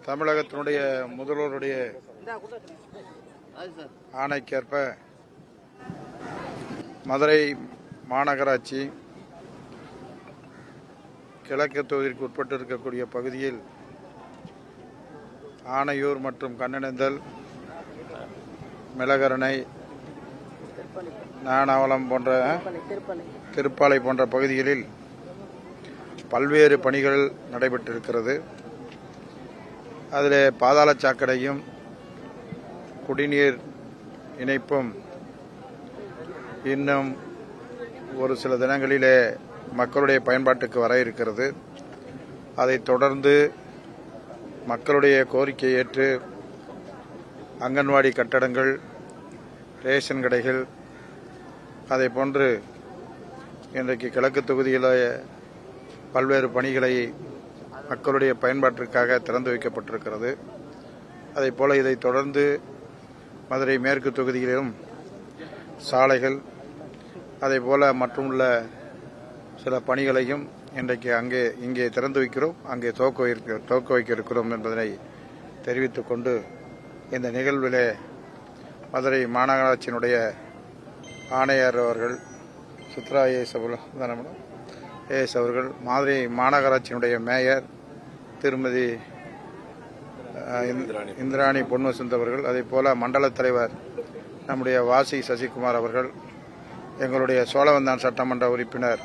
தமிழகத்தினுடைய முதல்வருடைய ஆணைக்கேற்ப மதுரை மாநகராட்சி கிழக்கு தொகுதிக்கு உட்பட்டு இருக்கக்கூடிய பகுதியில் ஆனையூர் மற்றும் கண்ணனந்தல், மிளகரணை, நானாவளம் போன்ற திருப்பாலை போன்ற பகுதிகளில் பல்வேறு பணிகள் நடைபெற்றிருக்கிறது. அதில் பாதாள சாக்கடையும் குடிநீர் இணைப்பும் இன்னும் ஒரு சில தினங்களிலே மக்களுடைய பயன்பாட்டுக்கு வர இருக்கிறது. அதைத் தொடர்ந்து மக்களுடைய கோரிக்கையை ஏற்று அங்கன்வாடி கட்டடங்கள், ரேஷன் கடைகள், அதை போன்று இன்றைக்கு கிழக்கு தொகுதியில் பல்வேறு பணிகளை மக்களுடைய பயன்பாட்டிற்காக திறந்து வைக்கப்பட்டிருக்கிறது. அதைப் போல இதைத் தொடர்ந்து மதுரை மேற்கு தொகுதியிலும் சாலைகள், அதே போல மற்றுமுள்ள சில பணிகளையும் இன்றைக்கு இங்கே திறந்து வைக்கிறோம், அங்கே துவக்க வைக்க இருக்கிறோம் என்பதனை தெரிவித்துக் கொண்டு இந்த நிகழ்விலே மதுரை மாநகராட்சியினுடைய ஆணையர் அவர்கள் சித்ரா ஏஎஸ் அவர்கள், மதுரை மாநகராட்சியினுடைய மேயர் திருமதி இந்திராணி பொன்வசந்த் அவர்கள், அதே போல மண்டல தலைவர் நம்முடைய வாசி சசிகுமார் அவர்கள், எங்களுடைய சோழவந்தான் சட்டமன்ற உறுப்பினர்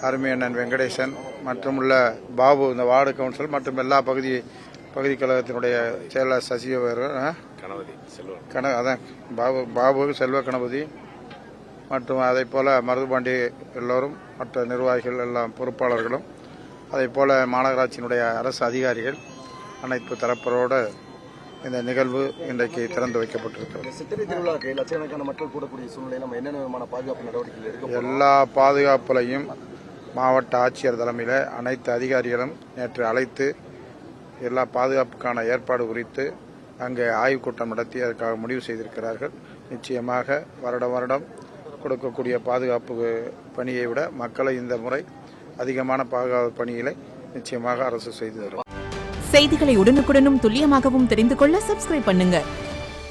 அருமையண்ணன் வெங்கடேசன் மற்றும் உள்ள பாபு, இந்த வார்டு கவுன்சில் மற்றும் எல்லா பகுதி கழகத்தினுடைய செயலர் சசி அவர்கள், அதான் பாபு செல்வ கணபதி மற்றும் அதை போல மருதுபாண்டி எல்லோரும், மற்ற நிர்வாகிகள் எல்லாம் பொறுப்பாளர்களும், அதே போல மாநகராட்சியினுடைய அரசு அதிகாரிகள் அனைத்து தரப்பரோடு இந்த நிகழ்வு இன்றைக்கு திறந்து வைக்கப்பட்டிருக்கிறது. சித்திரை திருவிழாக்கு லட்சக்கணக்கான மக்கள் கூடக்கூடிய சூழ்நிலை நம்ம என்னென்ன விதமான பாதுகாப்பு நடவடிக்கைகள் எடுக்க எல்லா பாதுகாப்புலையும் மாவட்ட ஆட்சியர் தலைமையில் அனைத்து அதிகாரிகளும் நேற்று அழைத்து எல்லா பாதுகாப்புக்கான ஏற்பாடு குறித்து அங்கே ஆய்வுக் கூட்டம் நடத்தி அதற்காக முடிவு செய்திருக்கிறார்கள். நிச்சயமாக வருடம் கொடுக்கக்கூடிய பாதுகாப்பு பணியை விட மக்களை இந்த முறை அதிகமான பாதுகாப்பு பணிகளை நிச்சயமாக அரசு செய்து தரும். செய்திகளை உடனுக்குடனும் துல்லியமாகவும் தெரிந்து கொள்ள சப்ஸ்கிரைப் பண்ணுங்க.